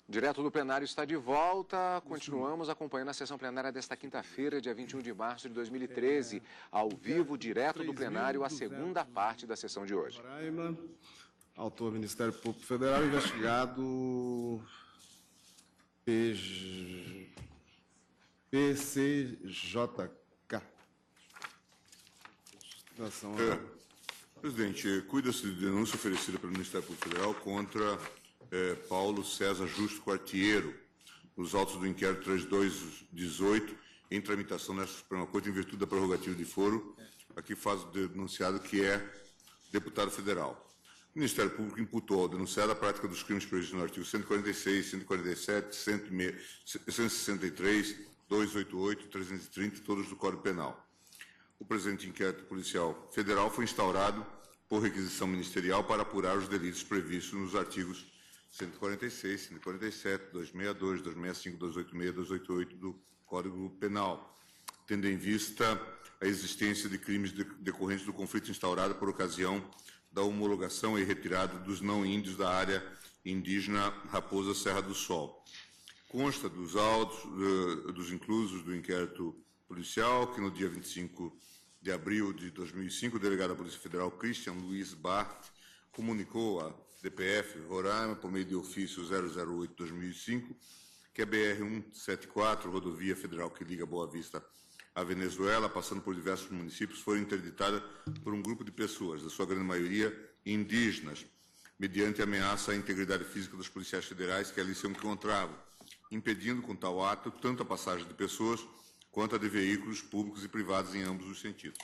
Direto do plenário está de volta. Continuamos acompanhando a sessão plenária desta quinta-feira, dia 21 de março de 2013. Ao vivo, direto do plenário, a segunda parte da sessão de hoje. Autor Ministério Público Federal, investigado PCJK. Presidente, cuida-se de denúncia oferecida pelo Ministério Público Federal contra Paulo César Justo Quartiero, nos autos do inquérito 3218, em tramitação nesta Suprema Corte, em virtude da prerrogativa de foro, aqui faz o denunciado que é deputado federal. O Ministério Público imputou ao denunciado a prática dos crimes previstos no artigo 146, 147, 163, 288 e 330, todos do Código Penal. O presente inquérito policial federal foi instaurado por requisição ministerial para apurar os delitos previstos nos artigos 146, 147, 262, 265, 286, 288 do Código Penal, tendo em vista a existência de crimes decorrentes do conflito instaurado por ocasião da homologação e retirada dos não-índios da área indígena Raposa Serra do Sol. Consta dos autos, dos inclusos do inquérito policial, que no dia 25 de abril de 2005, o delegado da Polícia Federal, Christian Luiz Bart, comunicou à DPF Roraima, por meio de ofício 008-2005, que a BR-174, rodovia federal que liga Boa Vista à Venezuela, passando por diversos municípios, foi interditada por um grupo de pessoas, da sua grande maioria indígenas, mediante ameaça à integridade física dos policiais federais que ali se encontravam, impedindo com tal ato tanto a passagem de pessoas quanto a de veículos públicos e privados em ambos os sentidos.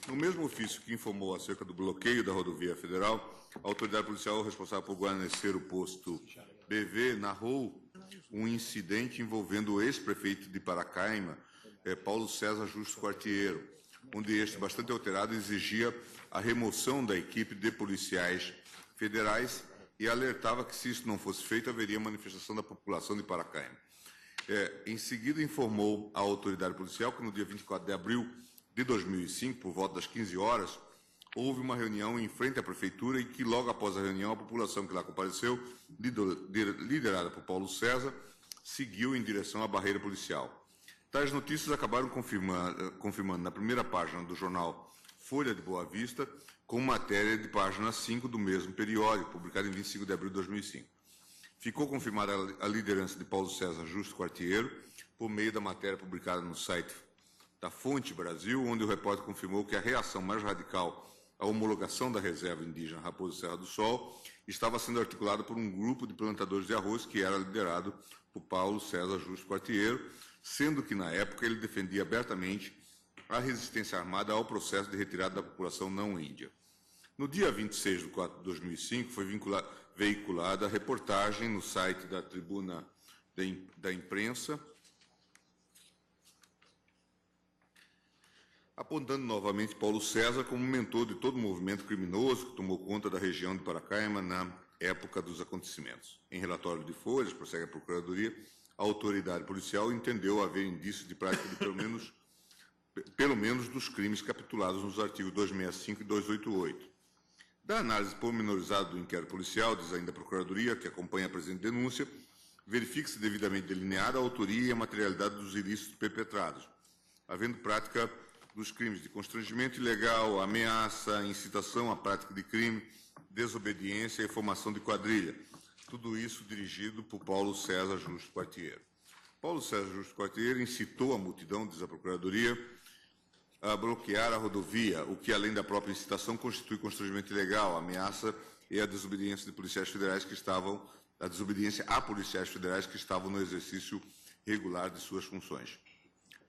No mesmo ofício que informou acerca do bloqueio da rodovia federal, a autoridade policial responsável por guarnecer o posto BV narrou um incidente envolvendo o ex-prefeito de Paracaima, Paulo César Justo Quartiero, onde este, bastante alterado, exigia a remoção da equipe de policiais federais e alertava que, se isso não fosse feito, haveria manifestação da população de Paracaima. Em seguida, informou à autoridade policial que, no dia 24 de abril de 2005, por volta das 15 horas, houve uma reunião em frente à prefeitura e que, logo após a reunião, a população que lá compareceu, liderada por Paulo César, seguiu em direção à barreira policial. Tais notícias acabaram confirmando na primeira página do jornal Folha de Boa Vista, com matéria de página 5 do mesmo periódico, publicada em 25 de abril de 2005. Ficou confirmada a liderança de Paulo César Justo Quartiero, por meio da matéria publicada no site da Fonte Brasil, onde o repórter confirmou que a reação mais radical à homologação da reserva indígena Raposa Serra do Sol estava sendo articulada por um grupo de plantadores de arroz que era liderado por Paulo César Justo Quartiero, sendo que, na época, ele defendia abertamente a resistência armada ao processo de retirada da população não índia. No dia 26 de 4 de 2005, foi veiculada a reportagem no site da Tribuna da Imprensa, apontando novamente Paulo César como mentor de todo o movimento criminoso que tomou conta da região de Paracaima na época dos acontecimentos. Em relatório de folhas, prossegue a Procuradoria, a autoridade policial entendeu haver indícios de prática de pelo menos dos crimes capitulados nos artigos 265 e 288. Da análise pormenorizada do inquérito policial, diz ainda a Procuradoria, que acompanha a presente denúncia, verifica-se devidamente delineada a autoria e a materialidade dos ilícitos perpetrados, havendo prática dos crimes de constrangimento ilegal, ameaça, incitação à prática de crime, desobediência e formação de quadrilha. Tudo isso dirigido por Paulo César Justo Quartiero. Paulo César Justo Quartiero incitou a multidão, diz a Procuradoria, a bloquear a rodovia, o que, além da própria incitação, constitui constrangimento ilegal, ameaça e a desobediência de policiais federais que estavam, a desobediência a policiais federais que estavam no exercício regular de suas funções.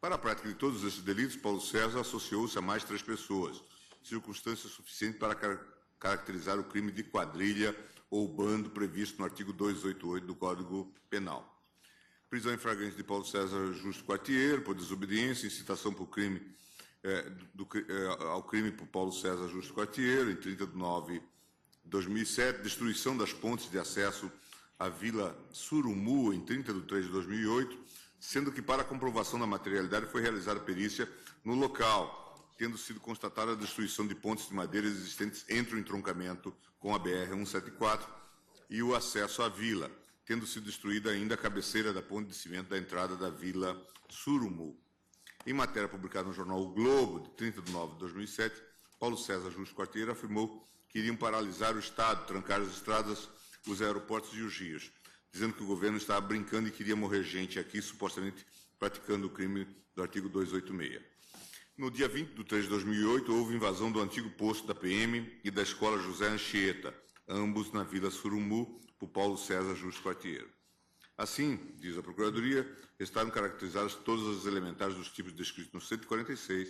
Para a prática de todos esses delitos, Paulo César associou-se a mais 3 pessoas, circunstância suficiente para caracterizar o crime de quadrilha ou bando previsto no artigo 288 do Código Penal. Prisão em flagrante de Paulo César Justo Quartiero por desobediência, incitação por crime, ao crime por Paulo César Justo Quartiero, em 30 de 9 de 2007, destruição das pontes de acesso à Vila Surumu, em 30 de 3 de 2008, sendo que, para a comprovação da materialidade, foi realizada perícia no local, tendo sido constatada a destruição de pontes de madeira existentes entre o entroncamento com a BR-174 e o acesso à vila, tendo sido destruída ainda a cabeceira da ponte de cimento da entrada da Vila Surumul. Em matéria publicada no jornal O Globo, de 30 de nove de 2007, Paulo César Justo Quartiero afirmou que iriam paralisar o Estado, trancar as estradas, os aeroportos e os rios, dizendo que o governo estava brincando e queria morrer gente aqui, supostamente praticando o crime do artigo 286. No dia 20 de 3 de 2008, houve invasão do antigo posto da PM e da Escola José Anchieta, ambos na Vila Surumul, por Paulo César Justo Quartiero. Assim, diz a Procuradoria, estavam caracterizados todos os elementares dos tipos descritos no 146,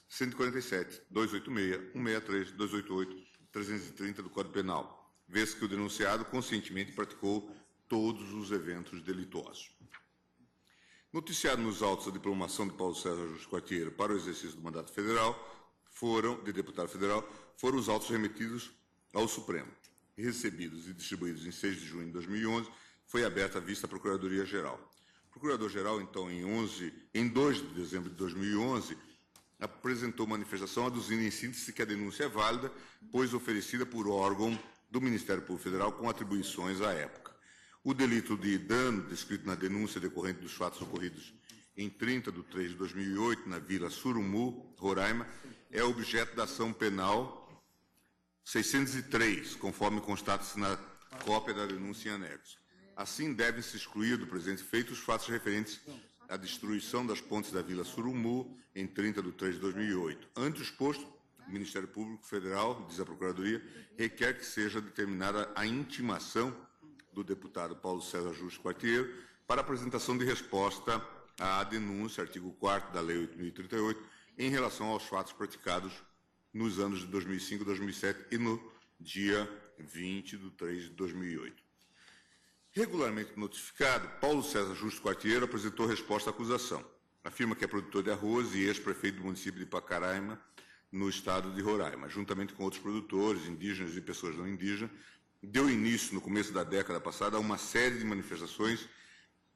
147, 286, 163, 288, 330 do Código Penal, vez que o denunciado conscientemente praticou todos os eventos delituosos. Noticiado nos autos da diplomação de Paulo César Justo Quartiero para o exercício do mandato federal, de deputado federal, foram os autos remetidos ao Supremo. Recebidos e distribuídos em 6 de junho de 2011, foi aberta a vista à Procuradoria-Geral. O Procurador-Geral, então, em 2 de dezembro de 2011, apresentou manifestação aduzindo em síntese que a denúncia é válida, pois oferecida por órgão do Ministério Público Federal com atribuições à época. O delito de dano descrito na denúncia decorrente dos fatos ocorridos em 30 de 3 de 2008, na Vila Surumul, Roraima, é objeto da ação penal 603, conforme constata-se na cópia da denúncia em anexo. Assim, devem se excluir do presente feito os fatos referentes à destruição das pontes da Vila Surumul em 30 de 3 de 2008. Ante o exposto, o Ministério Público Federal, diz a Procuradoria, requer que seja determinada a intimação do deputado Paulo César Justo Quartiero para apresentação de resposta à denúncia, artigo 4º da Lei 8.038, em relação aos fatos praticados nos anos de 2005 e 2007 e no dia 20 de 3 de 2008. Regularmente notificado, Paulo César Justo Quartiero apresentou resposta à acusação. Afirma que é produtor de arroz e ex-prefeito do município de Pacaraima, no estado de Roraima. Juntamente com outros produtores, indígenas e pessoas não indígenas, deu início, no começo da década passada, a uma série de manifestações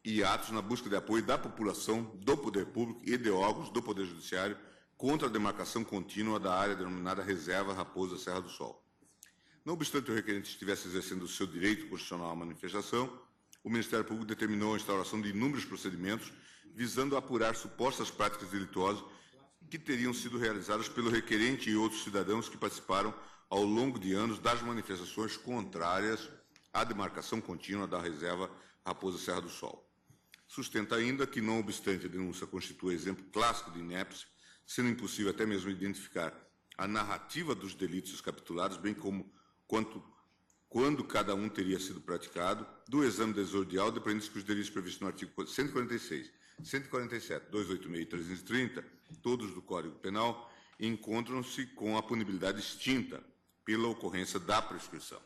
e atos na busca de apoio da população, do poder público e de órgãos do Poder Judiciário contra a demarcação contínua da área denominada Reserva Raposa Serra do Sol. Não obstante o requerente estivesse exercendo o seu direito constitucional à manifestação, o Ministério Público determinou a instauração de inúmeros procedimentos visando apurar supostas práticas delituosas que teriam sido realizadas pelo requerente e outros cidadãos que participaram ao longo de anos das manifestações contrárias à demarcação contínua da Reserva Raposa Serra do Sol. Sustenta ainda que, não obstante a denúncia constitua exemplo clássico de inépcia, sendo impossível até mesmo identificar a narrativa dos delitos capitulados, bem como quando cada um teria sido praticado, do exame desordial, depende-se que os delitos previstos no artigo 146, 147, 286 e 330, todos do Código Penal, encontram-se com a punibilidade extinta pela ocorrência da prescrição.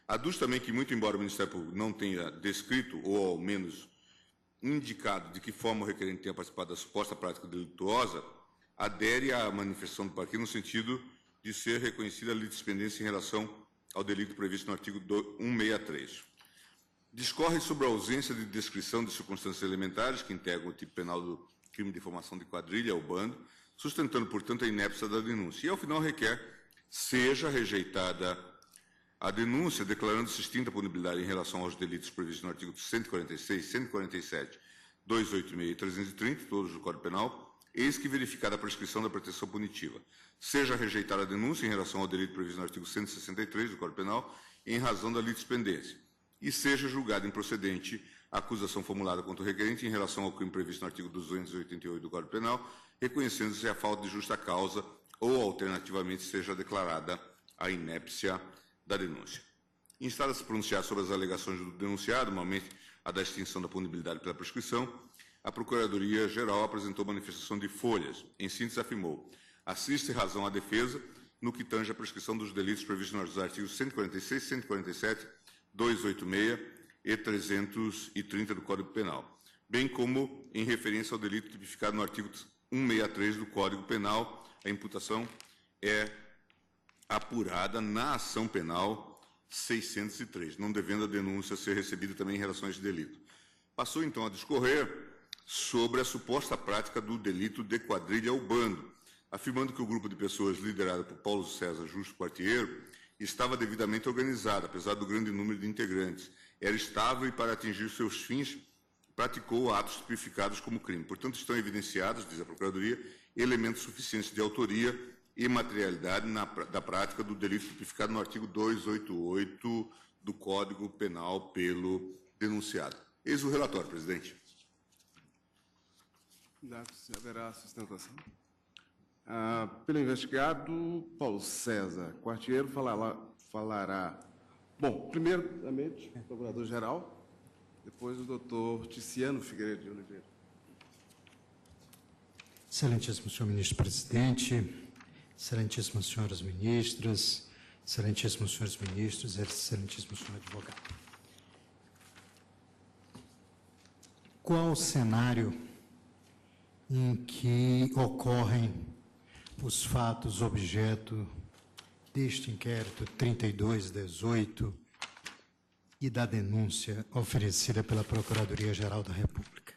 Aduz também que, muito embora o Ministério Público não tenha descrito, ou ao menos indicado de que forma o requerente tenha participado da suposta prática delituosa, adere à manifestação do parquet no sentido de ser reconhecida a litispendência em relação ao delito previsto no artigo 163. Discorre sobre a ausência de descrição de circunstâncias elementares que integram o tipo penal do crime de formação de quadrilha ou bando, sustentando, portanto, a inépcia da denúncia. E, ao final, requer seja rejeitada a denúncia, declarando-se extinta a punibilidade em relação aos delitos previstos no artigo 146, 147, 286 e 330, todos do Código Penal, eis que verificada a prescrição da pretensão punitiva. Seja rejeitada a denúncia em relação ao delito previsto no artigo 163 do Código Penal, em razão da litispendência, e seja julgada improcedente a acusação formulada contra o requerente em relação ao crime previsto no artigo 288 do Código Penal, reconhecendo-se a falta de justa causa ou, alternativamente, seja declarada a inépcia da denúncia. Instada a se pronunciar sobre as alegações do denunciado, normalmente a da extinção da punibilidade pela prescrição, a Procuradoria-Geral apresentou manifestação de folhas. Em síntese, afirmou: assiste razão à defesa no que tange à prescrição dos delitos previstos nos artigos 146, 147, 286 e 330 do Código Penal, bem como em referência ao delito tipificado no artigo 163 do Código Penal. A imputação é apurada na ação penal 603, não devendo a denúncia ser recebida também em relação a esse delito. Passou, então, a discorrer sobre a suposta prática do delito de quadrilha ou bando, afirmando que o grupo de pessoas liderado por Paulo César Justo Quartiero estava devidamente organizado, apesar do grande número de integrantes, era estável e, para atingir seus fins, praticou atos tipificados como crime. Portanto, estão evidenciados, diz a Procuradoria, elementos suficientes de autoria e materialidade da prática do delito tipificado no artigo 288 do Código Penal pelo denunciado. Eis o relatório, presidente. Se haverá sustentação. Pelo investigado, Paulo César Quartiero falará. Bom, primeiramente, procurador-geral, depois o doutor Ticiano Figueiredo de Oliveira. Excelentíssimo senhor ministro-presidente, excelentíssimas senhoras ministras, excelentíssimos senhores ministros, excelentíssimo senhor advogado. Qual o cenário em que ocorrem os fatos objeto deste inquérito 3218 e da denúncia oferecida pela Procuradoria-Geral da República?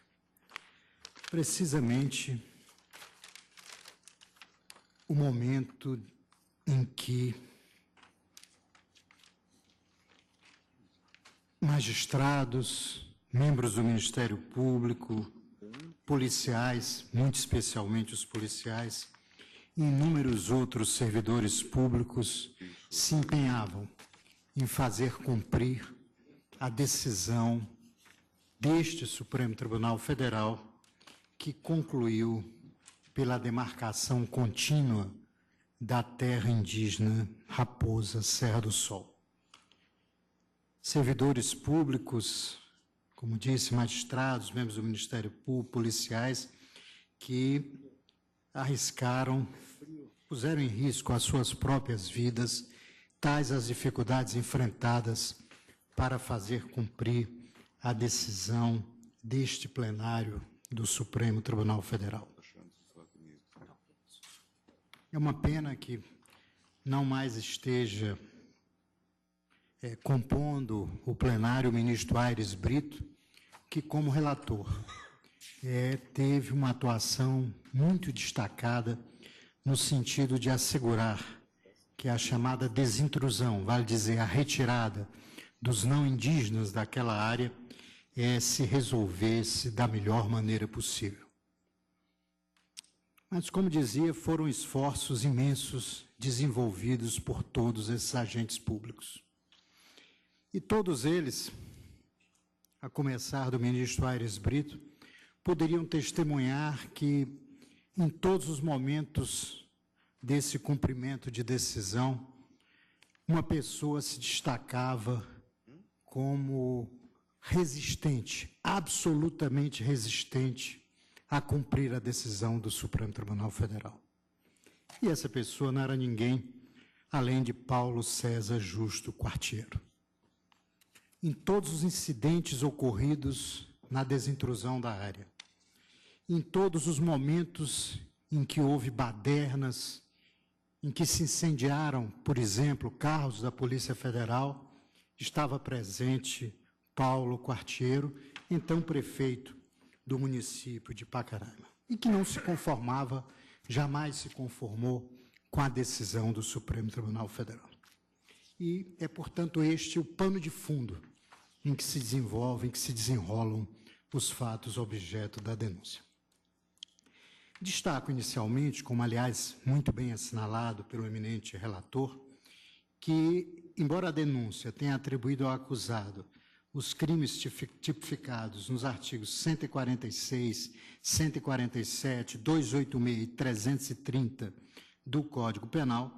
Precisamente o momento em que magistrados, membros do Ministério Público, policiais, muito especialmente os policiais, e inúmeros outros servidores públicos se empenhavam em fazer cumprir a decisão deste Supremo Tribunal Federal, que concluiu pela demarcação contínua da terra indígena Raposa Serra do Sol. Servidores públicos, como disse, magistrados, membros do Ministério Público, policiais, que arriscaram, puseram em risco as suas próprias vidas, tais as dificuldades enfrentadas para fazer cumprir a decisão deste plenário do Supremo Tribunal Federal. É uma pena que não mais esteja compondo o plenário o ministro Aires Brito, que, como relator, teve uma atuação muito destacada no sentido de assegurar que a chamada desintrusão, vale dizer, a retirada dos não indígenas daquela área, se resolvesse da melhor maneira possível. Mas, como dizia, foram esforços imensos desenvolvidos por todos esses agentes públicos. E todos eles, a começar do ministro Aires Brito, poderiam testemunhar que, em todos os momentos desse cumprimento de decisão, uma pessoa se destacava como resistente, absolutamente resistente a cumprir a decisão do Supremo Tribunal Federal. E essa pessoa não era ninguém além de Paulo César Justo Quartiero. Em todos os incidentes ocorridos na desintrusão da área, em todos os momentos em que houve badernas, em que se incendiaram, por exemplo, carros da Polícia Federal, estava presente Paulo Quartiero, então prefeito do município de Pacaraima, e que não se conformava, jamais se conformou com a decisão do Supremo Tribunal Federal. E é, portanto, este o pano de fundo em que se desenvolvem, em que se desenrolam os fatos objeto da denúncia. Destaco inicialmente, como aliás muito bem assinalado pelo eminente relator, que, embora a denúncia tenha atribuído ao acusado os crimes tipificados nos artigos 146, 147, 286 e 330 do Código Penal,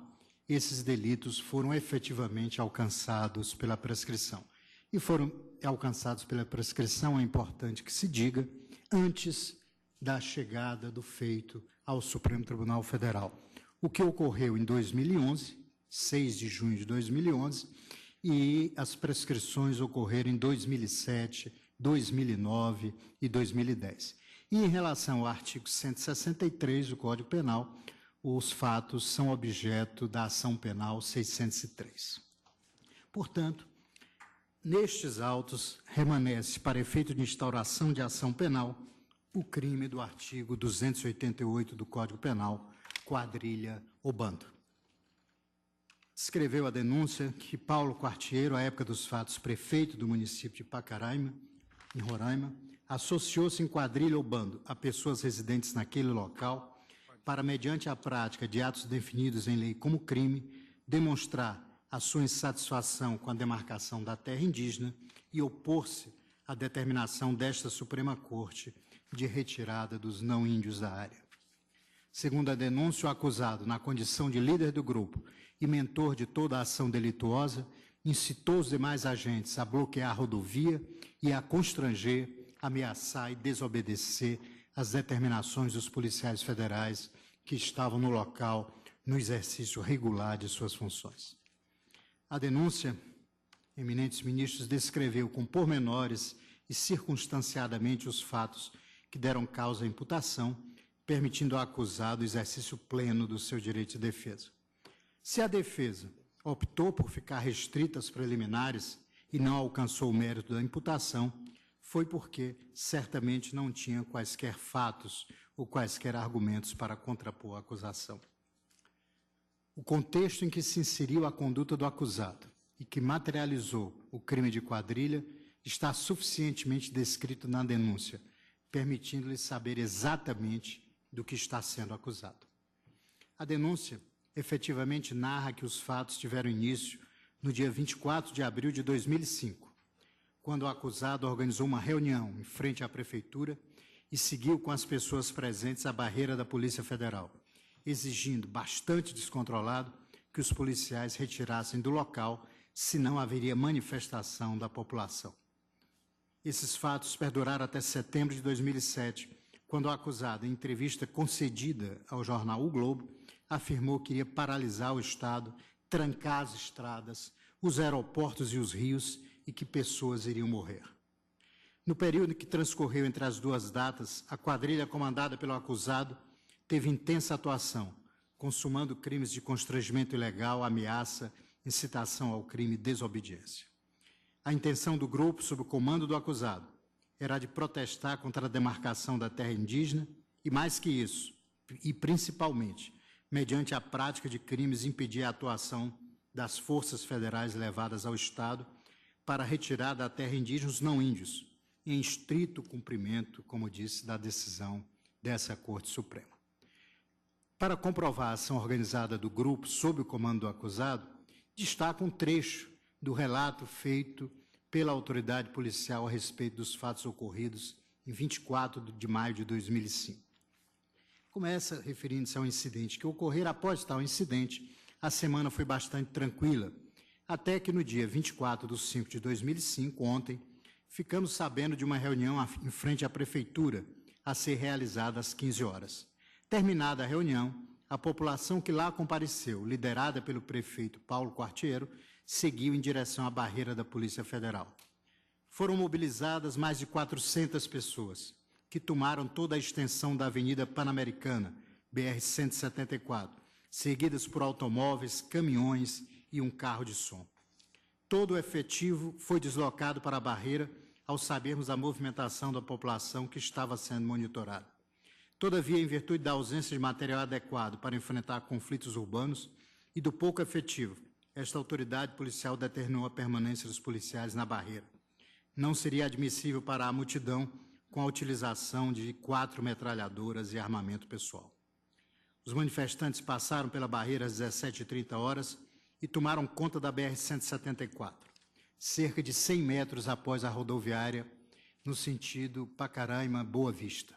esses delitos foram efetivamente alcançados pela prescrição. E foram alcançados pela prescrição, é importante que se diga, antes da chegada do feito ao Supremo Tribunal Federal. O que ocorreu em 2011, 6 de junho de 2011, e as prescrições ocorreram em 2007, 2009 e 2010. E em relação ao artigo 163 do Código Penal, os fatos são objeto da ação penal 603. Portanto, nestes autos, remanesce, para efeito de instauração de ação penal, o crime do artigo 288 do Código Penal, quadrilha ou bando. descreveu a denúncia que Paulo Quartiero, à época dos fatos, prefeito do município de Pacaraima, em Roraima, associou-se em quadrilha ou bando a pessoas residentes naquele local para, mediante a prática de atos definidos em lei como crime, demonstrar a sua insatisfação com a demarcação da terra indígena e opor-se à determinação desta Suprema Corte de retirada dos não-índios da área. Segundo a denúncia, o acusado, na condição de líder do grupo e mentor de toda a ação delituosa, incitou os demais agentes a bloquear a rodovia e a constranger, ameaçar e desobedecer às determinações dos policiais federais que estavam no local no exercício regular de suas funções. A denúncia, eminentes ministros, descreveu com pormenores e circunstanciadamente os fatos que deram causa à imputação, permitindo ao acusado o exercício pleno do seu direito de defesa. Se a defesa optou por ficar restrita às preliminares e não alcançou o mérito da imputação, foi porque certamente não tinha quaisquer fatos ou quaisquer argumentos para contrapor a acusação. O contexto em que se inseriu a conduta do acusado e que materializou o crime de quadrilha está suficientemente descrito na denúncia, permitindo-lhe saber exatamente do que está sendo acusado. A denúncia efetivamente narra que os fatos tiveram início no dia 24 de abril de 2005, quando o acusado organizou uma reunião em frente à prefeitura e seguiu com as pessoas presentes a barreira da Polícia Federal, exigindo, bastante descontrolado, que os policiais retirassem do local, senão haveria manifestação da população. Esses fatos perduraram até setembro de 2007, quando o acusado, em entrevista concedida ao jornal O Globo, afirmou que iria paralisar o Estado, trancar as estradas, os aeroportos e os rios e que pessoas iriam morrer. No período que transcorreu entre as duas datas, a quadrilha comandada pelo acusado teve intensa atuação, consumando crimes de constrangimento ilegal, ameaça, incitação ao crime e desobediência. A intenção do grupo, sob o comando do acusado, era de protestar contra a demarcação da terra indígena e, mais que isso, e principalmente, mediante a prática de crimes, impedir a atuação das forças federais levadas ao Estado para retirar da terra indígena os não-índios, em estrito cumprimento, como disse, da decisão dessa Corte Suprema. Para comprovar a ação organizada do grupo sob o comando do acusado, destaca um trecho do relato feito pela autoridade policial a respeito dos fatos ocorridos em 24 de maio de 2005. Começa referindo-se ao incidente que ocorrera. Após tal incidente, a semana foi bastante tranquila, até que no dia 24 de 5 de 2005, ontem, ficamos sabendo de uma reunião em frente à prefeitura a ser realizada às 15 horas. Terminada a reunião, a população que lá compareceu, liderada pelo prefeito Paulo Quartiero, seguiu em direção à barreira da Polícia Federal. Foram mobilizadas mais de 400 pessoas, que tomaram toda a extensão da Avenida Pan-Americana, BR-174, seguidas por automóveis, caminhões e um carro de som. Todo o efetivo foi deslocado para a barreira ao sabermos da movimentação da população que estava sendo monitorada. Todavia, em virtude da ausência de material adequado para enfrentar conflitos urbanos e do pouco efetivo, esta autoridade policial determinou a permanência dos policiais na barreira. Não seria admissível para a multidão com a utilização de 4 metralhadoras e armamento pessoal. Os manifestantes passaram pela barreira às 17h30 e tomaram conta da BR-174, cerca de 100 metros após a rodoviária, no sentido Pacaraima-Boa Vista.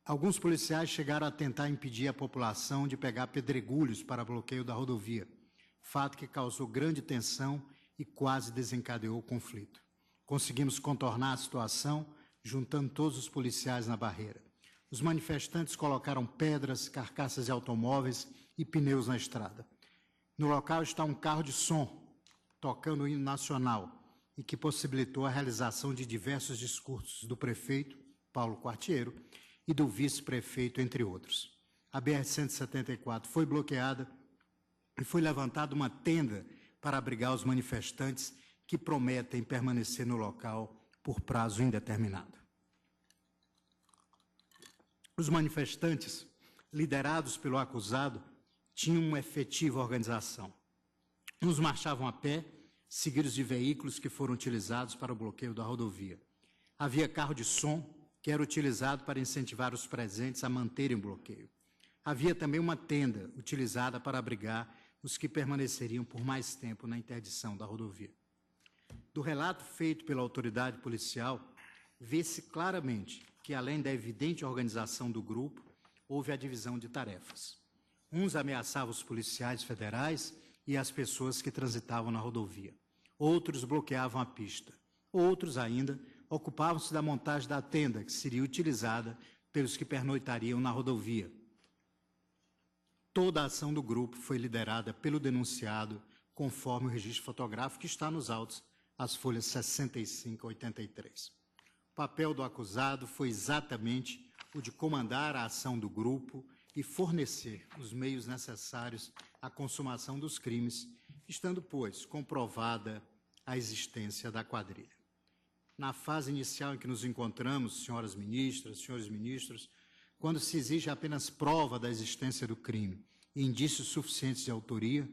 Alguns policiais chegaram a tentar impedir a população de pegar pedregulhos para bloqueio da rodovia, fato que causou grande tensão e quase desencadeou o conflito. Conseguimos contornar a situação, juntando todos os policiais na barreira. Os manifestantes colocaram pedras, carcaças de automóveis e pneus na estrada. No local está um carro de som, tocando o hino nacional, e que possibilitou a realização de diversos discursos do prefeito, Paulo Quartiero, e do vice-prefeito, entre outros. A BR-174 foi bloqueada e foi levantada uma tenda para abrigar os manifestantes que prometem permanecer no local por prazo indeterminado. Os manifestantes, liderados pelo acusado, tinham uma efetiva organização. Uns marchavam a pé, seguidos de veículos que foram utilizados para o bloqueio da rodovia. Havia carro de som, que era utilizado para incentivar os presentes a manterem o bloqueio. Havia também uma tenda, utilizada para abrigar os que permaneceriam por mais tempo na interdição da rodovia. Do relato feito pela autoridade policial, vê-se claramente que, além da evidente organização do grupo, houve a divisão de tarefas. Uns ameaçavam os policiais federais e as pessoas que transitavam na rodovia. Outros bloqueavam a pista. Outros, ainda, ocupavam-se da montagem da tenda, que seria utilizada pelos que pernoitariam na rodovia. Toda a ação do grupo foi liderada pelo denunciado, conforme o registro fotográfico que está nos autos, as folhas 65 a 83. O papel do acusado foi exatamente o de comandar a ação do grupo e fornecer os meios necessários à consumação dos crimes, estando, pois, comprovada a existência da quadrilha. Na fase inicial em que nos encontramos, senhoras ministras, senhores ministros, quando se exige apenas prova da existência do crime e indícios suficientes de autoria,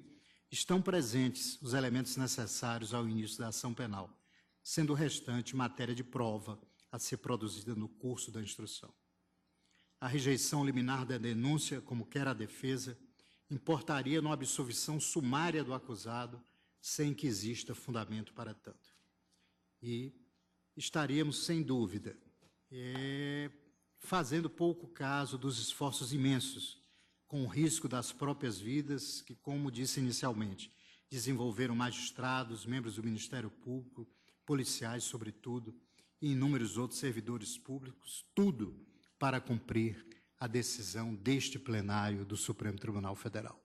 estão presentes os elementos necessários ao início da ação penal, sendo o restante matéria de prova a ser produzida no curso da instrução. A rejeição liminar da denúncia, como quer a defesa, importaria numa absolvição sumária do acusado, sem que exista fundamento para tanto. E estaríamos, sem dúvida, fazendo pouco caso dos esforços imensos, com o risco das próprias vidas que, como disse inicialmente, desenvolveram magistrados, membros do Ministério Público, policiais, sobretudo, e inúmeros outros servidores públicos, tudo para cumprir a decisão deste plenário do Supremo Tribunal Federal.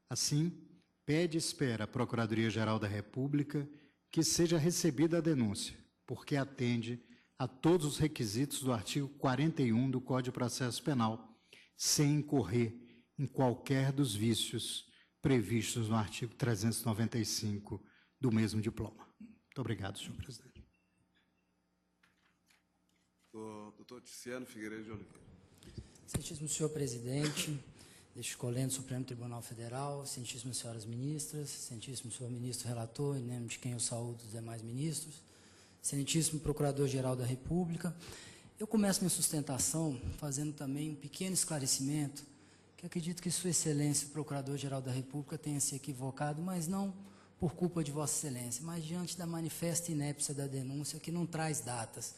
Assim, pede e espera a Procuradoria-Geral da República que seja recebida a denúncia, porque atende a todos os requisitos do artigo 41 do Código de Processo Penal, sem incorrer em qualquer dos vícios previstos no artigo 395 do mesmo diploma. Muito obrigado, senhor presidente. Doutor Ticiano Figueiredo de Oliveira. Excelentíssimo senhor presidente deste colégio do Supremo Tribunal Federal, excelentíssimas senhoras ministras, excelentíssimo senhor ministro relator, em nome de quem eu saúdo os demais ministros, excelentíssimo procurador-geral da República, eu começo minha sustentação fazendo também um pequeno esclarecimento, que acredito que Sua Excelência, o Procurador-Geral da República, tenha se equivocado, mas não por culpa de Vossa Excelência, mas diante da manifesta inépcia da denúncia, que não traz datas.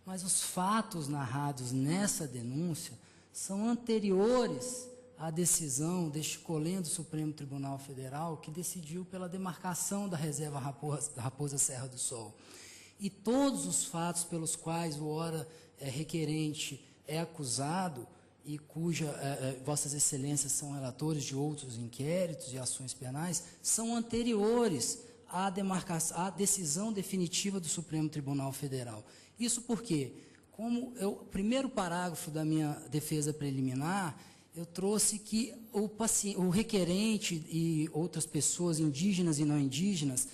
Mas os fatos narrados nessa denúncia são anteriores à decisão deste colégio do Supremo Tribunal Federal, que decidiu pela demarcação da reserva Raposa Serra do Sol. E todos os fatos pelos quais o ora requerente é acusado e cuja Vossas Excelências são relatores de outros inquéritos e ações penais, são anteriores à decisão definitiva do Supremo Tribunal Federal. Isso porque, como o primeiro parágrafo da minha defesa preliminar, eu trouxe que o requerente e outras pessoas indígenas e não indígenas,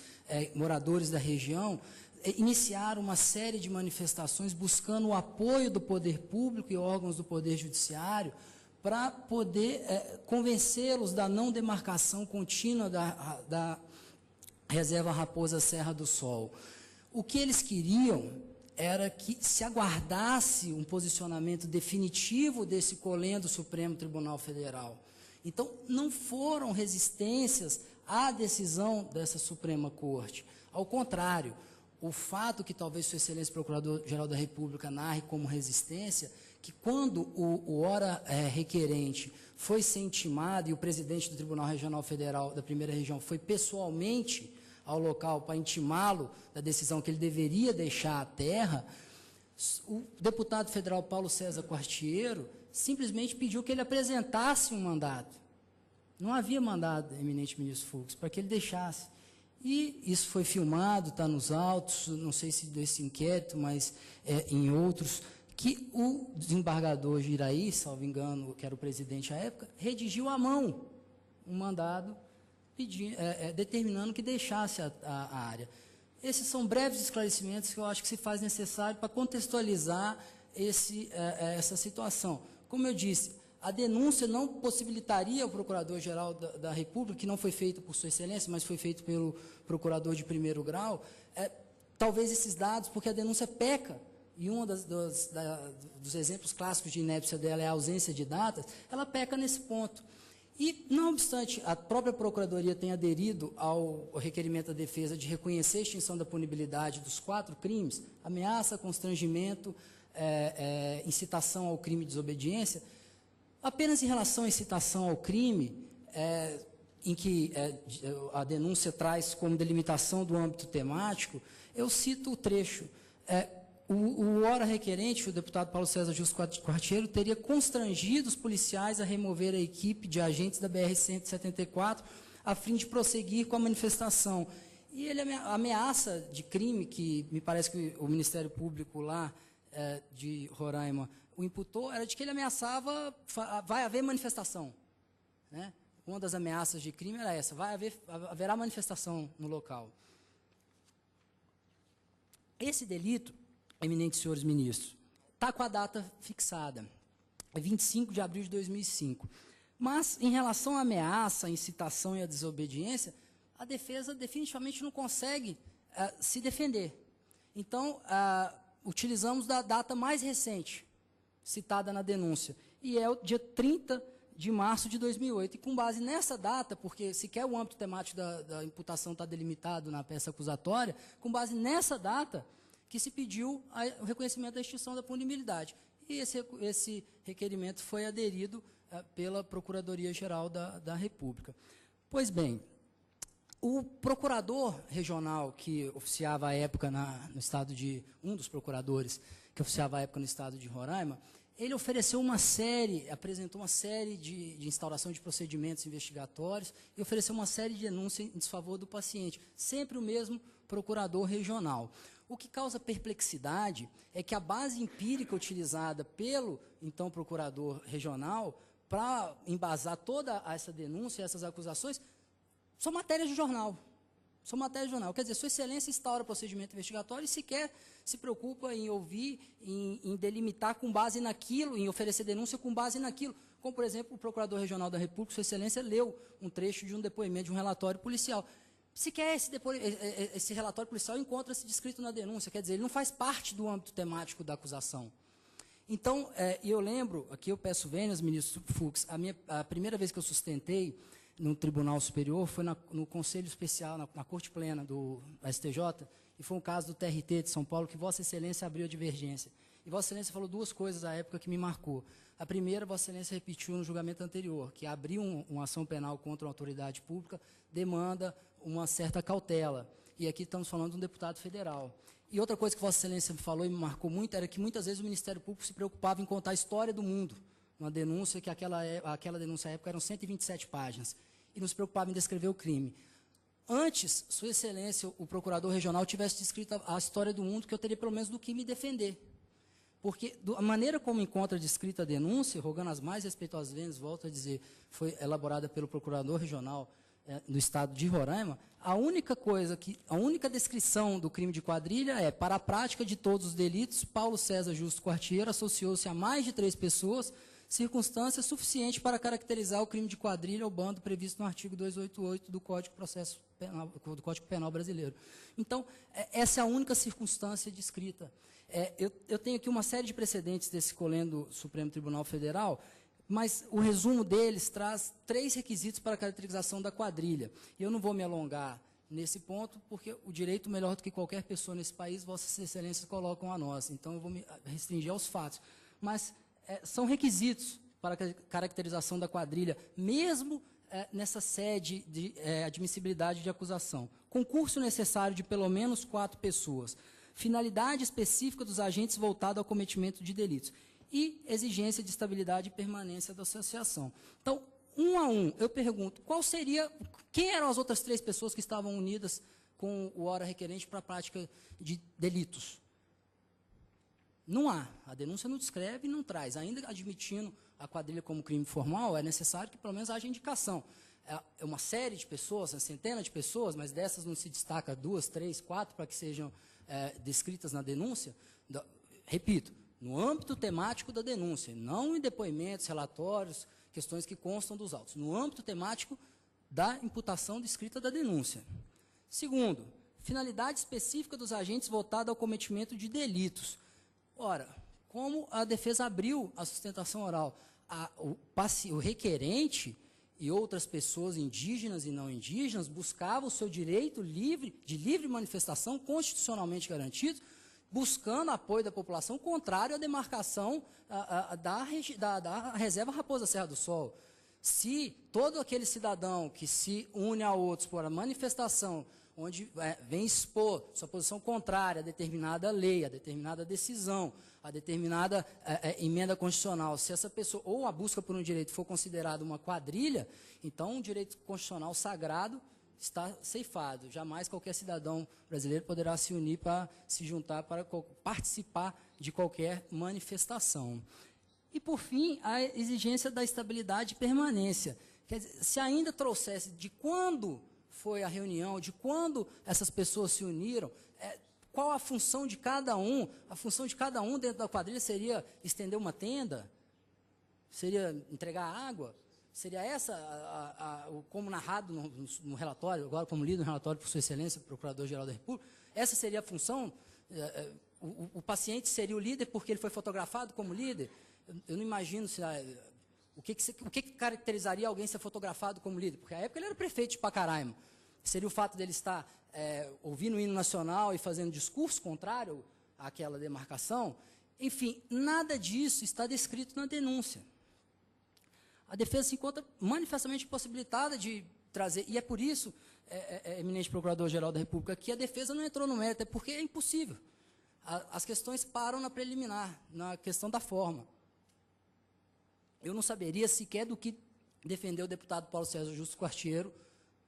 moradores da região, iniciaram uma série de manifestações buscando o apoio do poder público e órgãos do poder judiciário para poder convencê-los da não demarcação contínua da reserva Raposa Serra do Sol. O que eles queriam era que se aguardasse um posicionamento definitivo desse colém do Supremo Tribunal Federal. Então, não foram resistências à decisão dessa Suprema Corte. Ao contrário, o fato que talvez Sua Excelência Procurador-Geral da República narre como resistência, que quando o ora requerente foi ser intimado e o presidente do Tribunal Regional Federal da Primeira Região foi pessoalmente ao local para intimá-lo da decisão que ele deveria deixar a terra, o deputado federal Paulo César Quartiero simplesmente pediu que ele apresentasse um mandato. Não havia mandado, eminente ministro Fux, para que ele deixasse. E isso foi filmado, está nos autos, não sei se desse inquérito, mas em outros, que o desembargador Giraí, salvo engano, que era o presidente à época, redigiu à mão um mandado determinando que deixasse a área. Esses são breves esclarecimentos que eu acho que se faz necessário para contextualizar essa situação. Como eu disse, a denúncia não possibilitaria ao Procurador-Geral da República, que não foi feita por Sua Excelência, mas foi feito pelo Procurador de primeiro grau, talvez esses dados, porque a denúncia peca, e um dos exemplos clássicos de inépcia dela é a ausência de datas, ela peca nesse ponto. E, não obstante, a própria Procuradoria tem aderido ao requerimento da defesa de reconhecer a extinção da punibilidade dos 4 crimes, ameaça, constrangimento, incitação ao crime de desobediência, apenas em relação à incitação ao crime, em que a denúncia traz como delimitação do âmbito temático, eu cito o trecho. O ora requerente, o deputado Paulo César Justo Quartiero, teria constrangido os policiais a remover a equipe de agentes da BR-174 a fim de prosseguir com a manifestação. E ele ameaça de crime, que me parece que o Ministério Público lá de Roraima o imputou, era de que ele ameaçava, vai haver manifestação. Né? Uma das ameaças de crime era essa, haverá manifestação no local. Esse delito, eminentes senhores ministros, está com a data fixada, é 25 de abril de 2005. Mas, em relação à ameaça, à incitação e à desobediência, a defesa definitivamente não consegue se defender. Então, utilizamos da data mais recente, citada na denúncia, e é o dia 30 de março de 2008. E com base nessa data, porque sequer o âmbito temático da imputação está delimitado na peça acusatória, com base nessa data, que se pediu o reconhecimento da extinção da punibilidade. E esse requerimento foi aderido pela Procuradoria-Geral da República. Pois bem, o procurador regional que oficiava à época no estado de... Um dos procuradores que oficiava à época no estado de Roraima, ele apresentou uma série de instauração de procedimentos investigatórios e ofereceu uma série de denúncias em desfavor do paciente, sempre o mesmo procurador regional. O que causa perplexidade é que a base empírica utilizada pelo, então, procurador regional para embasar toda essa denúncia, essas acusações, são matérias de jornal. São matérias de jornal. Quer dizer, Sua Excelência instaura procedimento investigatório e sequer se preocupa em ouvir, em delimitar com base naquilo, em oferecer denúncia com base naquilo. Como, por exemplo, o Procurador Regional da República, Sua Excelência, leu um trecho de um depoimento, de um relatório policial. Sequer esse relatório policial encontra-se descrito na denúncia, quer dizer, ele não faz parte do âmbito temático da acusação. Então, eu lembro, aqui eu peço vênias, ministro Fux, a primeira vez que eu sustentei no Tribunal Superior foi no Conselho Especial, na Corte Plena do STJ, e foi um caso do TRT de São Paulo, que Vossa Excelência abriu a divergência. E Vossa Excelência falou 2 coisas à época que me marcou. A primeira, Vossa Excelência repetiu no julgamento anterior, que abrir uma ação penal contra uma autoridade pública demanda uma certa cautela. E aqui estamos falando de um deputado federal. E outra coisa que Vossa Excelência me falou e me marcou muito era que muitas vezes o Ministério Público se preocupava em contar a história do mundo. Uma denúncia que aquela denúncia à época eram 127 páginas. E não se preocupava em descrever o crime. Antes, Sua Excelência, o procurador regional, tivesse descrito a história do mundo, que eu teria pelo menos do que me defender. Porque a maneira como encontra descrita a denúncia, rogando as mais respeitosas vênias, volto a dizer, foi elaborada pelo procurador regional no estado de Roraima, a única descrição do crime de quadrilha é: para a prática de todos os delitos, Paulo César Justo Quartiero associou-se a mais de 3 pessoas, circunstância suficiente para caracterizar o crime de quadrilha ou bando previsto no artigo 288 do Código Penal Brasileiro. Então, essa é a única circunstância descrita. Eu tenho aqui uma série de precedentes desse colendo Supremo Tribunal Federal, mas o resumo deles traz 3 requisitos para a caracterização da quadrilha. E eu não vou me alongar nesse ponto, porque o direito, melhor do que qualquer pessoa nesse país, Vossas Excelências colocam a nós. Então, eu vou me restringir aos fatos. Mas são requisitos para a caracterização da quadrilha, mesmo nessa sede de admissibilidade de acusação. Concurso necessário de pelo menos 4 pessoas. Finalidade específica dos agentes voltada ao cometimento de delitos. E exigência de estabilidade e permanência da associação. Então, um a um, eu pergunto, quem eram as outras 3 pessoas que estavam unidas com o ora requerente para a prática de delitos? Não há. A denúncia não descreve e não traz. Ainda admitindo a quadrilha como crime formal, é necessário que pelo menos haja indicação. É uma série de pessoas, uma centena de pessoas, mas dessas não se destaca 2, 3, 4 para que sejam descritas na denúncia. Repito, no âmbito temático da denúncia, não em depoimentos, relatórios, questões que constam dos autos, no âmbito temático da imputação descrita da denúncia. Segundo, finalidade específica dos agentes voltada ao cometimento de delitos. Ora, como a defesa abriu a sustentação oral, o requerente e outras pessoas indígenas e não indígenas buscavam o seu direito de livre manifestação constitucionalmente garantido, buscando apoio da população contrário à demarcação da reserva Raposa Serra do Sol. Se todo aquele cidadão que se une a outros por a manifestação, onde vem expor sua posição contrária a determinada lei, a determinada decisão, a determinada emenda constitucional, se essa pessoa, ou a busca por um direito for considerada uma quadrilha, então um direito constitucional sagrado está ceifado. Jamais qualquer cidadão brasileiro poderá se unir para se juntar, para participar de qualquer manifestação. E, por fim, a exigência da estabilidade e permanência. Quer dizer, se ainda trouxesse de quando foi a reunião, de quando essas pessoas se uniram, qual a função de cada um? A função de cada um dentro da quadrilha seria estender uma tenda? Seria entregar água? Seria essa, como narrado no relatório, agora como lido no relatório por Sua Excelência, Procurador-Geral da República, essa seria a função? O paciente seria o líder porque ele foi fotografado como líder? Eu não imagino se... O que caracterizaria alguém ser fotografado como líder? Porque, à época, ele era prefeito de Pacaraima. Seria o fato dele estar ouvindo o hino nacional e fazendo discurso contrário àquela demarcação? Enfim, nada disso está descrito na denúncia. A defesa se encontra manifestamente impossibilitada de trazer, e é por isso, eminente Procurador-Geral da República, que a defesa não entrou no mérito, é porque é impossível. As questões param na preliminar, na questão da forma. Eu não saberia sequer do que defendeu o deputado Paulo César Justo Quartiero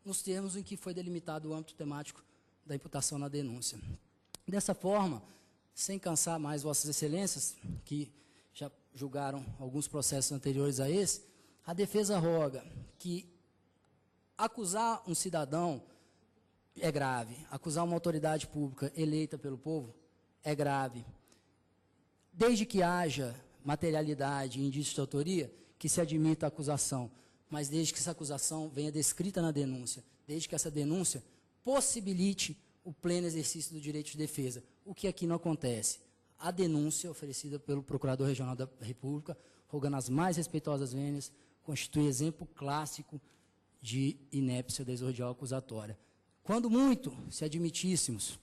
nos termos em que foi delimitado o âmbito temático da imputação na denúncia. Dessa forma, sem cansar mais Vossas Excelências, que já julgaram alguns processos anteriores a esse, a defesa roga que acusar um cidadão é grave, acusar uma autoridade pública eleita pelo povo é grave, desde que haja materialidade e indício de autoria, que se admita a acusação, mas desde que essa acusação venha descrita na denúncia, desde que essa denúncia possibilite o pleno exercício do direito de defesa, o que aqui não acontece. A denúncia oferecida pelo Procurador Regional da República, rogando as mais respeitosas vênias, constitui exemplo clássico de inépcia desordial acusatória. Quando muito se admitíssemos,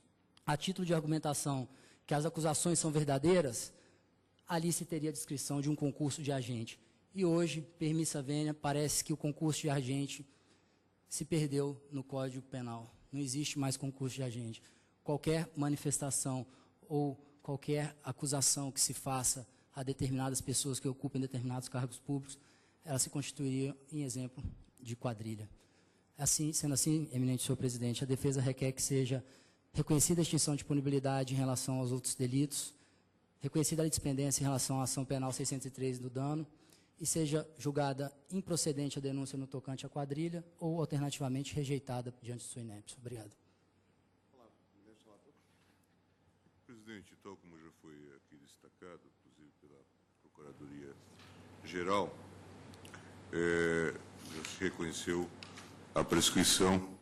a título de argumentação, que as acusações são verdadeiras, ali se teria a descrição de um concurso de agente. E hoje, permissa vênia, parece que o concurso de agente se perdeu no Código Penal. Não existe mais concurso de agente. Qualquer manifestação ou qualquer acusação que se faça a determinadas pessoas que ocupem determinados cargos públicos, ela se constituiria em exemplo de quadrilha. Assim, sendo assim, eminente senhor presidente, a defesa requer que seja reconhecida a extinção de punibilidade em relação aos outros delitos, reconhecida a dispendência em relação à ação penal 603 do dano, e seja julgada improcedente a denúncia no tocante à quadrilha, ou, alternativamente, rejeitada diante de sua inépcia. Obrigado. Presidente, tal como já foi aqui destacado, inclusive pela Procuradoria-Geral, já se reconheceu a prescrição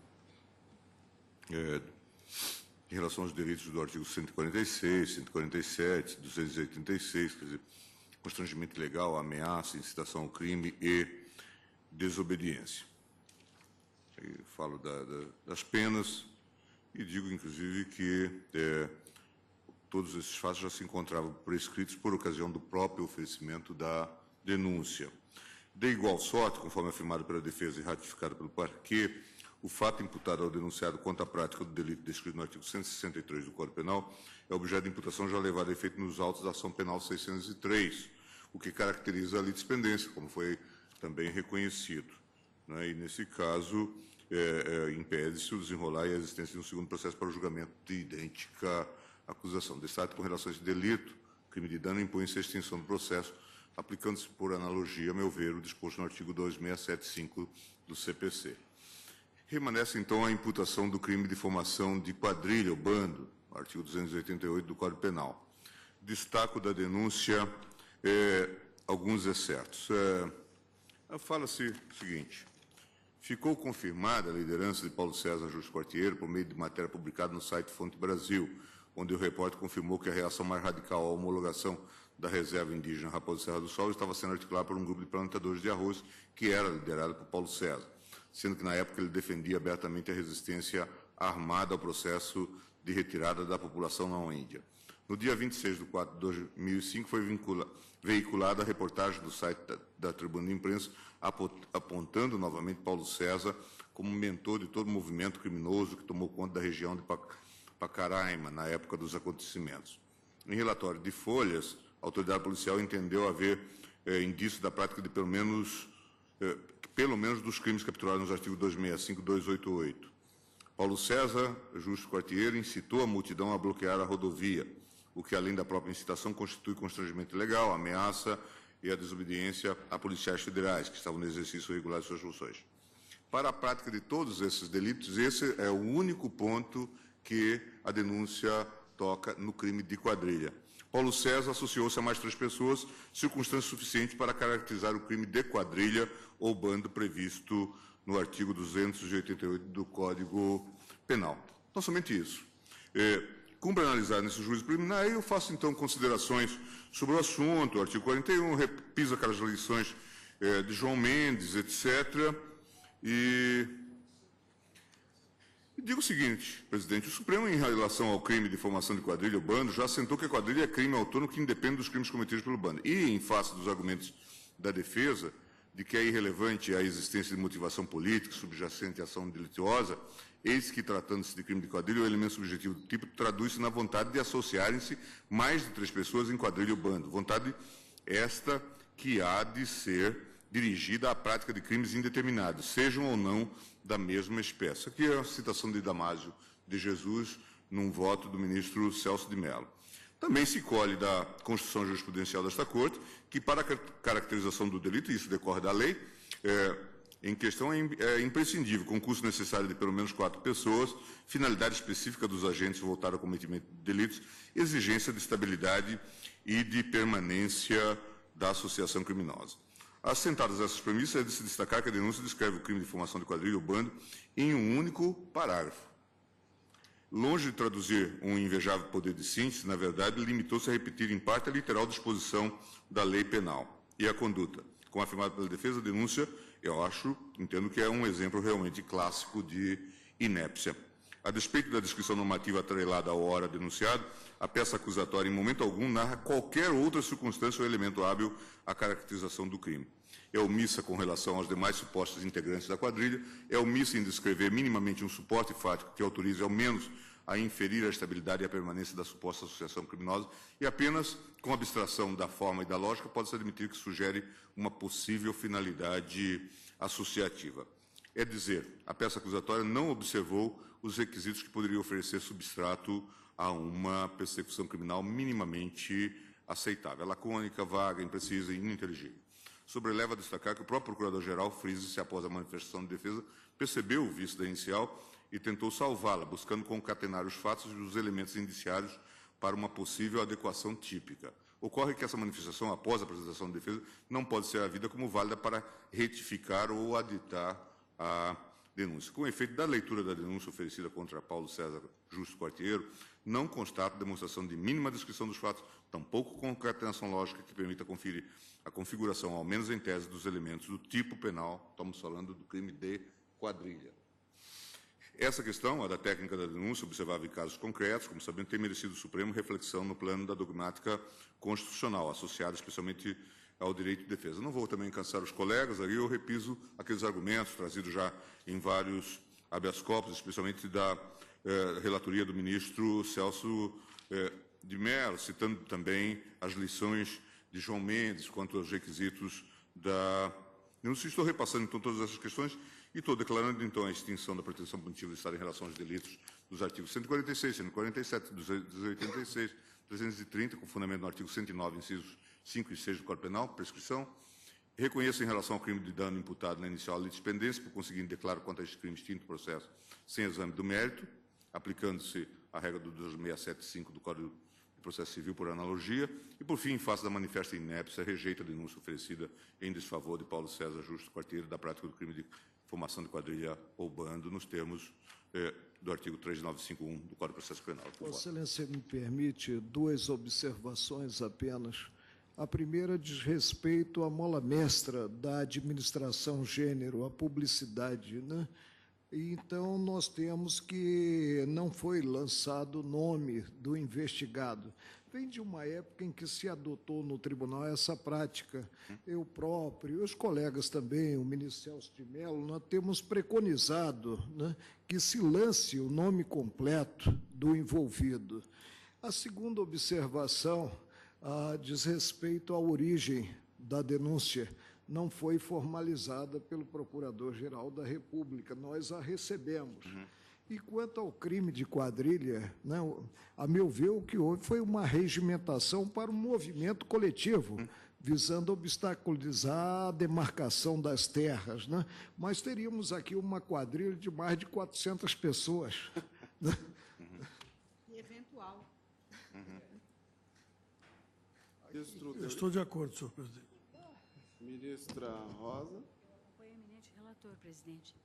em relação aos delitos do artigo 146, 147, 286, quer dizer, constrangimento ilegal, ameaça, incitação ao crime e desobediência. Aí falo das penas e digo, inclusive, que todos esses fatos já se encontravam prescritos por ocasião do próprio oferecimento da denúncia. De igual sorte, conforme afirmado pela defesa e ratificado pelo parquê, o fato imputado ao denunciado quanto à prática do delito descrito no artigo 163 do Código Penal é objeto de imputação já levado a efeito nos autos da ação penal 603, o que caracteriza a litispendência, como foi também reconhecido. Né? E, nesse caso, impede-se o desenrolar e a existência de um segundo processo para o julgamento de idêntica acusação. Destaque com relação a esse delito, crime de dano, impõe-se a extinção do processo, aplicando-se por analogia, a meu ver, o disposto no artigo 2675 do CPC. Remanesce, então, a imputação do crime de formação de quadrilha ou bando, artigo 288 do Código Penal. destaco da denúncia alguns excertos. Fala-se o seguinte: ficou confirmada a liderança de Paulo César Justo Quartiero por meio de matéria publicada no site Fonte Brasil, onde o repórter confirmou que a reação mais radical à homologação da reserva indígena Raposa Serra do Sol estava sendo articulada por um grupo de plantadores de arroz que era liderado por Paulo César, sendo que na época ele defendia abertamente a resistência armada ao processo de retirada da população não índia. No dia 26 de 4 de 2005 foi veiculada a reportagem do site da Tribuna de Imprensa apontando novamente Paulo César como mentor de todo o movimento criminoso que tomou conta da região de Pacaraima na época dos acontecimentos. Em relatório de folhas, a autoridade policial entendeu haver indício da prática de pelo menos dos crimes capturados nos artigos 265 e 288. Paulo César Justo Quartiero incitou a multidão a bloquear a rodovia, o que, além da própria incitação, constitui constrangimento ilegal, ameaça e a desobediência a policiais federais que estavam no exercício regular de suas funções. Para a prática de todos esses delitos, esse é o único ponto que a denúncia toca no crime de quadrilha. Paulo César associou-se a mais 3 pessoas, circunstância suficiente para caracterizar o crime de quadrilha ou bando previsto no artigo 288 do Código Penal. Não somente isso. Cumpre analisar nesse juízo preliminar, eu faço então considerações sobre o assunto, o artigo 41, repiso aquelas lições de João Mendes, etc. E digo o seguinte, presidente: o Supremo, em relação ao crime de formação de quadrilha ou bando, já assentou que a quadrilha é crime autônomo que independe dos crimes cometidos pelo bando. E, em face dos argumentos da defesa, de que é irrelevante a existência de motivação política subjacente à ação delituosa, eis que, tratando-se de crime de quadrilha, o elemento subjetivo do tipo traduz-se na vontade de associarem-se mais de 3 pessoas em quadrilha ou bando. Vontade esta que há de ser dirigida à prática de crimes indeterminados, sejam ou não da mesma espécie. Aqui é a citação de Damásio de Jesus, num voto do ministro Celso de Mello. Também se colhe da Constituição Jurisprudencial desta Corte, que para a caracterização do delito, e isso decorre da lei, em questão é imprescindível concurso necessário de pelo menos 4 pessoas, finalidade específica dos agentes voltada ao cometimento de delitos, exigência de estabilidade e de permanência da associação criminosa. Assentadas essas premissas, é de se destacar que a denúncia descreve o crime de formação de quadrilha ou bando em um único parágrafo. Longe de traduzir um invejável poder de síntese, na verdade, limitou-se a repetir em parte a literal disposição da lei penal. E a conduta, como afirmado pela defesa, a denúncia, entendo que é um exemplo realmente clássico de inépcia. A despeito da descrição normativa atrelada ao hora denunciado, a peça acusatória, em momento algum, narra qualquer outra circunstância ou elemento hábil à caracterização do crime. É omissa com relação aos demais supostos integrantes da quadrilha, é omissa em descrever minimamente um suporte fático que autorize, ao menos, a inferir a estabilidade e a permanência da suposta associação criminosa, e apenas, com abstração da forma e da lógica, pode-se admitir que sugere uma possível finalidade associativa. É dizer, a peça acusatória não observou os requisitos que poderiam oferecer substrato a uma persecução criminal minimamente aceitável. É lacônica, vaga, imprecisa e ininteligível. Sobreleva a destacar que o próprio Procurador-Geral, frisa-se após a manifestação de defesa, percebeu o vício da inicial e tentou salvá-la, buscando concatenar os fatos e os elementos indiciários para uma possível adequação típica. Ocorre que essa manifestação, após a apresentação de defesa, não pode ser havida como válida para retificar ou aditar a denúncia. Com efeito da leitura da denúncia oferecida contra Paulo César Justo Quartiero, não constata demonstração de mínima descrição dos fatos, tampouco concatenação lógica que permita conferir a configuração, ao menos em tese, dos elementos do tipo penal, estamos falando do crime de quadrilha. Essa questão, a da técnica da denúncia, observável em casos concretos, como sabemos, tem merecido o Supremo reflexão no plano da dogmática constitucional, associada especialmente ao direito de defesa. Não vou também cansar os colegas, aí eu repiso aqueles argumentos trazidos já em vários habeas corpus, especialmente da relatoria do ministro Celso de Mello, citando também as lições de João Mendes quanto aos requisitos da denúncia. Estou repassando, então, todas essas questões e estou declarando, então, a extinção da pretensão punitiva do Estado em relação aos delitos dos artigos 146, 147, 286, 330, com fundamento no artigo 109, incisos 5 e 6 do Código Penal, prescrição. Reconheço em relação ao crime de dano imputado na inicial litispendência, por conseguinte declaro quanto a este crime extinto processo sem exame do mérito, aplicando-se a regra do 2675 do Código processo civil por analogia. E, por fim, em face da manifesta inépcia, rejeita a denúncia oferecida em desfavor de Paulo César Justo Quarteiro da prática do crime de formação de quadrilha ou bando, nos termos do artigo 3951 do Código de Processo Penal. Vossa Excelência me permite duas observações apenas. A primeira diz respeito à mola mestra da administração gênero, a publicidade, né? Então, nós temos que não foi lançado o nome do investigado. Vem de uma época em que se adotou no tribunal essa prática. Eu próprio, e os colegas também, o ministro Celso de Mello, nós temos preconizado, né, que se lance o nome completo do envolvido. A segunda observação diz respeito à origem da denúncia. Não foi formalizada pelo Procurador-Geral da República, nós a recebemos. E quanto ao crime de quadrilha, né, a meu ver, o que houve foi uma regimentação para um movimento coletivo, visando obstaculizar a demarcação das terras, né? Mas teríamos aqui uma quadrilha de mais de 400 pessoas. Eventual. Eu estou de acordo, senhor presidente. Ministra Rosa. Foi o eminente relator, presidente.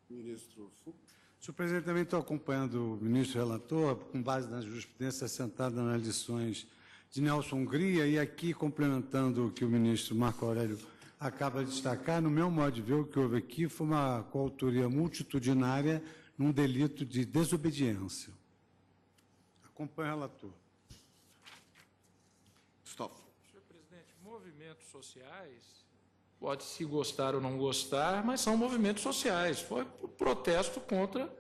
Ministro Fux. Senhor presidente, também estou acompanhando o ministro relator, com base na jurisprudência assentada nas lições de Nelson Hungria, e aqui complementando o que o ministro Marco Aurélio acaba de destacar, no meu modo de ver, o que houve aqui foi uma coautoria multitudinária num delito de desobediência. Acompanho o relator. Stop. Senhor presidente, movimentos sociais, pode-se gostar ou não gostar, mas são movimentos sociais. Foi por protesto contra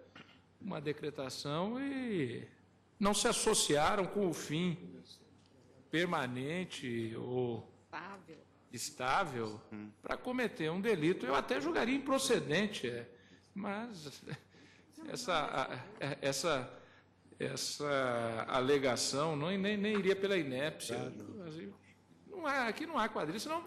uma decretação e não se associaram com o fim permanente ou estável para cometer um delito. Eu até julgaria improcedente, mas essa alegação nem iria pela inépcia. Aqui não há quadrilha, senão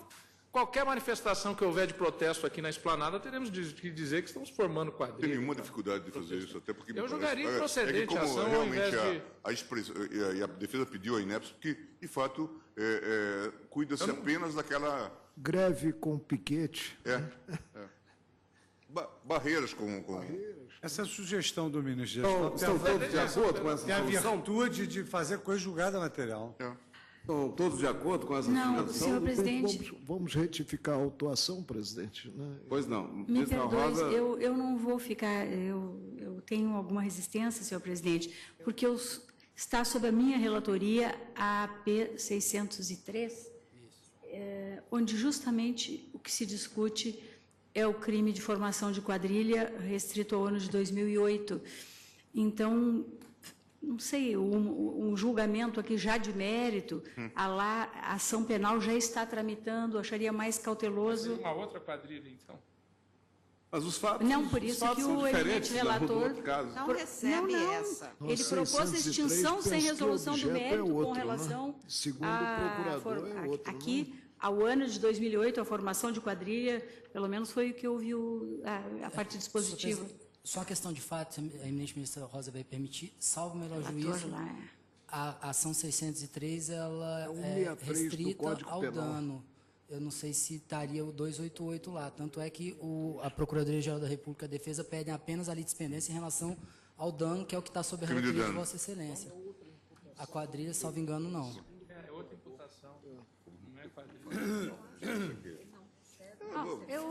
qualquer manifestação que houver de protesto aqui na esplanada, teremos que dizer que estamos formando quadrilha. Não tem nenhuma dificuldade de fazer isso, até porque... Eu julgaria improcedente a ação ao invés de... a defesa pediu a inépcia, porque, de fato, cuida-se apenas daquela... Greve com piquete. Barreiras com... Essa sugestão do ministro Estão todos de acordo com essa tem a solução? virtude de fazer coisa julgada material. Estão todos de acordo com essa Não, sugestão? senhor presidente. Vamos retificar a autuação, presidente, né? Pois não. Me Ministra perdoe, Rosa. eu não vou ficar... Eu tenho alguma resistência, senhor presidente, porque está sob a minha relatoria a AP 603, onde justamente o que se discute é o crime de formação de quadrilha restrito ao ano de 2008. Então, não sei, um julgamento aqui já de mérito, a ação penal já está tramitando, acharia mais cauteloso. Uma outra quadrilha, então. Mas os fatos, Não, por isso que o eminente relator... Não recebe Não. essa. Ele propôs a extinção sem resolução do mérito com relação né? Segundo o procurador, é outro. aqui, ao ano de 2008, a formação de quadrilha, pelo menos foi o que houve a parte dispositiva. Só a questão de fato, a eminente ministra Rosa vai permitir, salvo o melhor Relator juízo, lá. a ação 603 ela é 163 do restrita Código ao Penal. dano. Eu não sei se estaria o 288 lá. Tanto é que a Procuradoria-Geral da República e a Defesa pedem apenas a litispendência em relação ao dano, que é o que está sob a Crime de relatoria de dano. Vossa Excelência. A quadrilha, salvo engano, não. É outra imputação, não é quadrilha.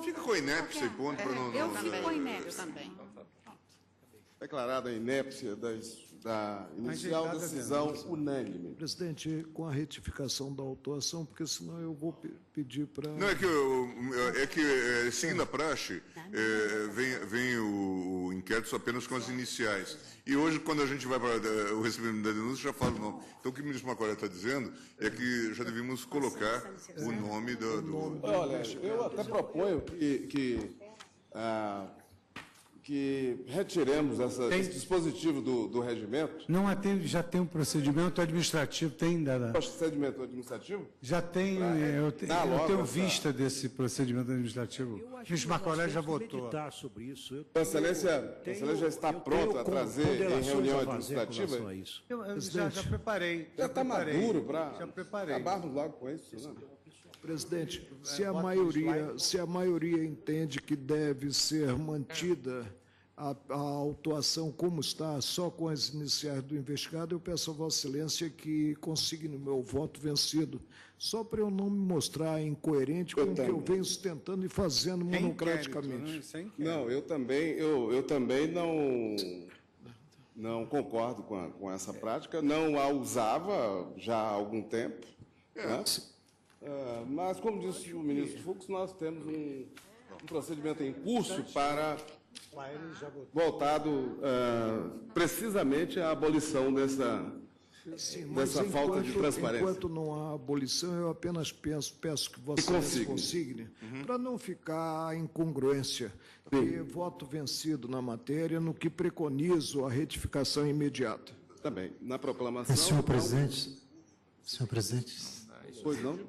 Fica com a inépcia e ponto para não... Eu fico com a inépcia. Também. Declarada a inépcia da inicial Ajeitada decisão denúncia. unânime. Presidente, com a retificação da autuação, porque senão eu vou pedir para... Não, seguindo a praxe, vem o inquérito apenas com as iniciais. E hoje, quando a gente vai para o recebimento da denúncia, já fala o nome. Então, o que o ministro Marco Aurélio está dizendo é que já devíamos colocar o nome do... Olha, eu até proponho que que retiremos esse dispositivo do regimento. Não atende, já tem um procedimento administrativo, tem da... Procedimento administrativo? Já tem, eu tenho vista desse procedimento administrativo. O ministro Marco Aurélio já votou. Sobre isso. Excelência já está pronto a trazer em reunião administrativa? Eu já preparei. Já está maduro para acabarmos logo com isso, né? Presidente, se a maioria entende que deve ser mantida a autuação como está, só com as iniciais do investigado, eu peço a Vossa Excelência que consigne o meu voto vencido, só para eu não me mostrar incoerente com o que eu venho sustentando e fazendo monocraticamente. Não, eu também não concordo com essa prática, não a usava já há algum tempo, né? Mas, como disse o ministro Fux, nós temos um procedimento em curso voltado precisamente à abolição dessa falta de transparência. Enquanto não há abolição, eu apenas peço que Vossa Excelência consigne, para não ficar incongruência, porque voto vencido na matéria no que preconizo a retificação imediata. Também, na proclamação... Senhor presidente, Pois não?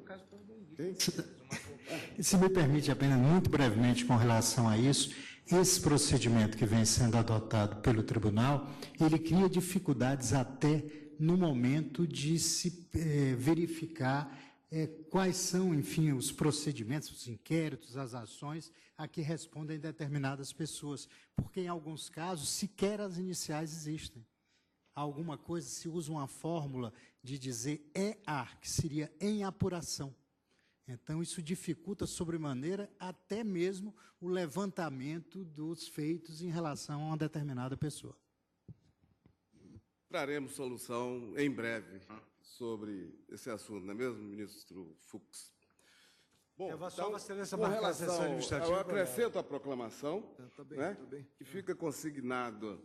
Se me permite apenas muito brevemente com relação a isso, esse procedimento que vem sendo adotado pelo tribunal, ele cria dificuldades até no momento de se verificar quais são, enfim, os procedimentos, os inquéritos, as ações a que respondem determinadas pessoas, porque em alguns casos sequer as iniciais existem. Alguma coisa se usa uma fórmula de dizer EA, que seria em apuração. Então, isso dificulta sobremaneira até mesmo o levantamento dos feitos em relação a uma determinada pessoa. Traremos solução em breve sobre esse assunto, não é mesmo, ministro Fux? Bom, então, com relação, eu acrescento a proclamação, né, que fica consignada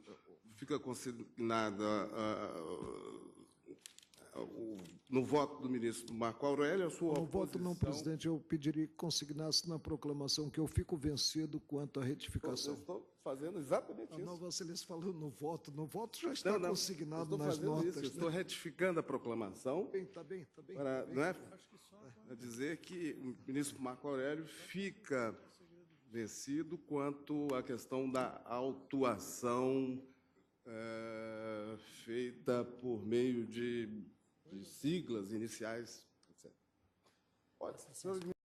no voto do ministro Marco Aurélio, a sua oposição... No voto não, presidente, eu pediria que consignasse na proclamação que eu fico vencido quanto à retificação. Eu estou fazendo exatamente isso. Não, Vossa Excelência falou no voto já está consignado nas notas. Isso, estou retificando a proclamação. Está bem. Para dizer que o ministro Marco Aurélio fica vencido quanto à questão da autuação feita por meio de siglas iniciais, etc. Pode ser.